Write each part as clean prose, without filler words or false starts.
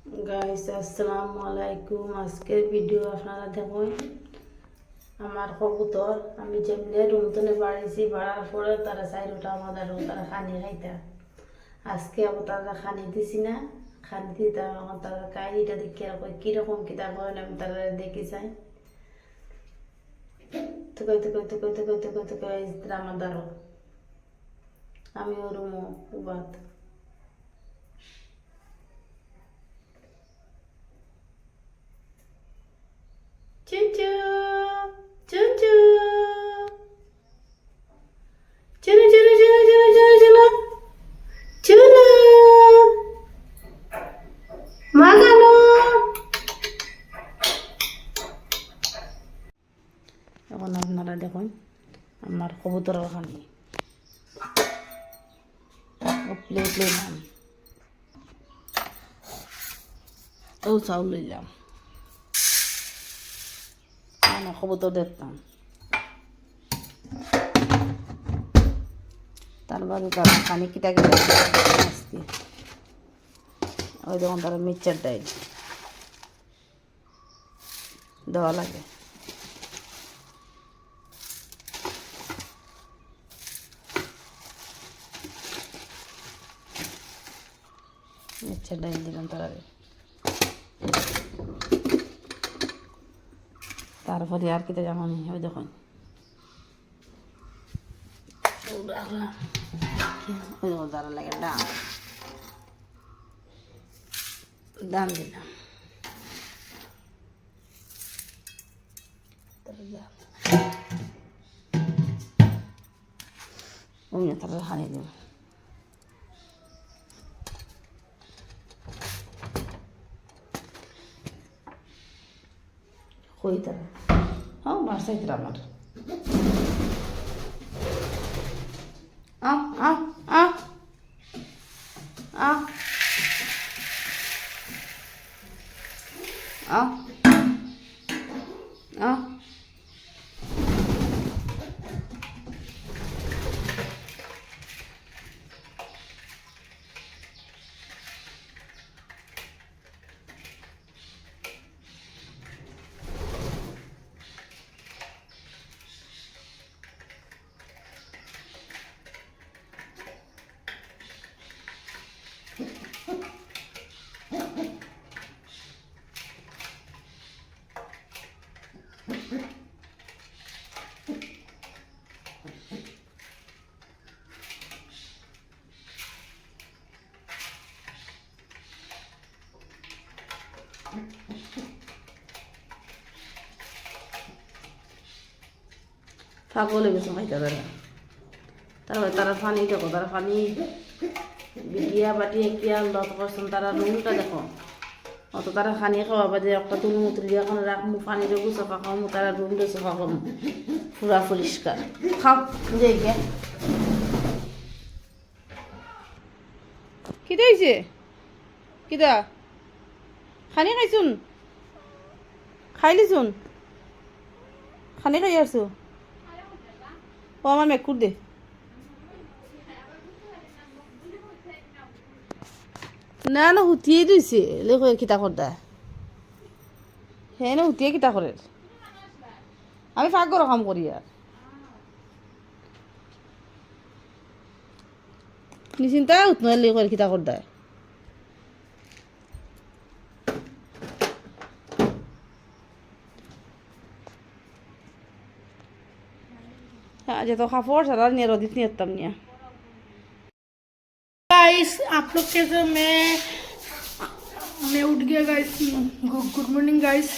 Guys আসসালামু আলাইকুম। আজকের ভিডিও আপনারা দেখুন। আমার কবুতর আমি যেমনি রুমতনে বাড়িছি, বাড়ার পরে তারা চাইরোটা আমাদের তারা খানি খাইতা। আজকে আবার তারা খানি দিছি না, খানি দিতাম। এখন তারা কাহিনিটা দেখি আর কীরকম কিতাব করেন আমি তারা দেখি চাই। তো কইতে কইতে কইতে কইতে কইতে কইতে আমার দ্বারো আমি ও রুমো উবাদ চুচু চুচু চুনু চুনু চুনু চুনু চুনু চুনু চুনু মাগানো। এখন আপনারা দেখুন আমার কবুতরের খানি প্লে প্লে নাম ও চাউল লইলাম। আমার কবুতর দেখতাম, তার বাদে তারা খানি কিটা কিটা আসতে ওই যখন তারা মিক্সচার দেয় দেওয়া লাগে। মিক্সচার ডাইল দিলাম তারা, তারপরে আর কিটা যেমন ওই দেখুন রাখলাম ওই দেখুন তারা লাগে ডাম দাম দিলাম। ওই তারা হারিয়ে দেব। কই তারা হ্যাঁ বাসাইতে আমার আ আ আ আ আ আ পাগল হয়ে গেছে খাইতে তারা। তারপরে তারা পানি দেখো, তারা পানি বিটিয়া বাটিয়ে কিয়া লত করছেন। তারা রুমটা দেখো অত তারা খানি খাওয়া বাদে একটা তুলু মুতুলি এখন রাখমু পানি দেবো চফা খাওয়ামু, তারা রুমটা চফা করমু পুরা পরিষ্কার। খাও যে গিয়া কিটা হয়েছে কিটা খানি খাইছুন খাইলিছুন খানি খাই আসছো ও আমার মেকুর দে না না হুতিয়ে দিছে লেখো কিতা করদা হ্যাঁ না হুতিয়ে কিতা করে আমি ফাঁক করো কাম করি আর নিশ্চিন্তা উতনার লেখো কিতা করদা हाँ जो तो खाफोर सारा नहीं रोदित नहीं आता नहीं। गाइस आप लोग कैसे मैं उठ गया guys. Good morning guys.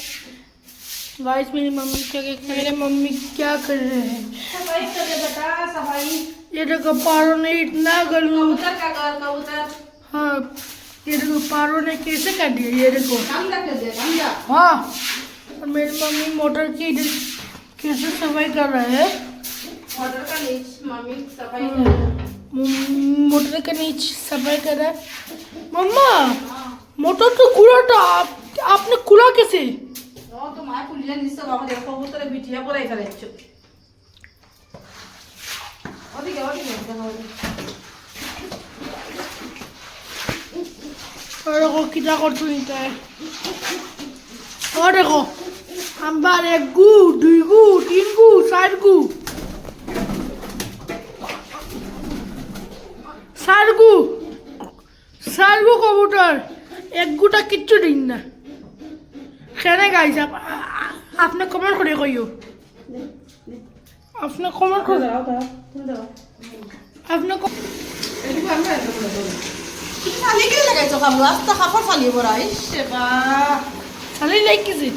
Guys मेरी मम्मी क्या कर रहे हैं? सफाई कर दे बेटा सफाई। ये देखो पारो ने इतना गर्मी कबूतर का घर कबूतर हाँ ये देखो पारो ने कैसे कर दिया ये देखो गंदा कर दे गंदा। हाँ और मेरी मम्मी मोटर की कैसे सफाई कर रहे हैं। मोटर का नीच मम्मी सफाई कर मोटर के नीचे सफाई कर रहा है। मम्मा मोटर तो खुला था आपने खुला कैसे? ও তো মা পুলিয়া নিছে বাবা দেখো কবুতরে বিটিয়া পড়াই ফেলেছো ওদিকে ওদিকে দেখো और देखो कितना करतो निता है और देखो आंबार 1 गु 2 गु 3 गु 4 गु 4 गु कबूतर 1 गुटा किच्चू दिन ना खेने गाइस आपने कमेंट करे कहियो आपने कमेंट कर आपने চালি কেলে লাগাইছো কাম রাস্তা কাপড় চালি বড়াই সেবা साले लाइक किसी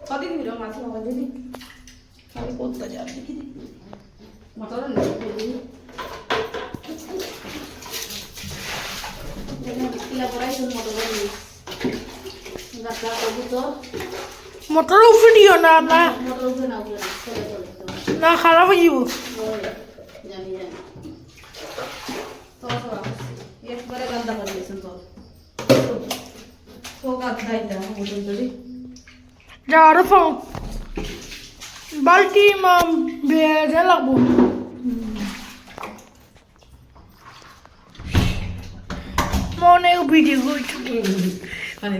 কদিন দিল মাছ বাবা দিদি খালি করতে যা দেখি মটর নেই দিদি কিলা বড়াই তো মটর নেই গাছা কবুতর मोटर वीडियो ना ना মটর উঠে না উঠে চলে চলে ना खराब हो जीवो জানি জানি তো একবারে গান্দা করে দিয়েছেন তো তো গান্দাই দা মটর ধরে जा रफा बाल्टी में बेजा लगबो मोने वीडियो को মানে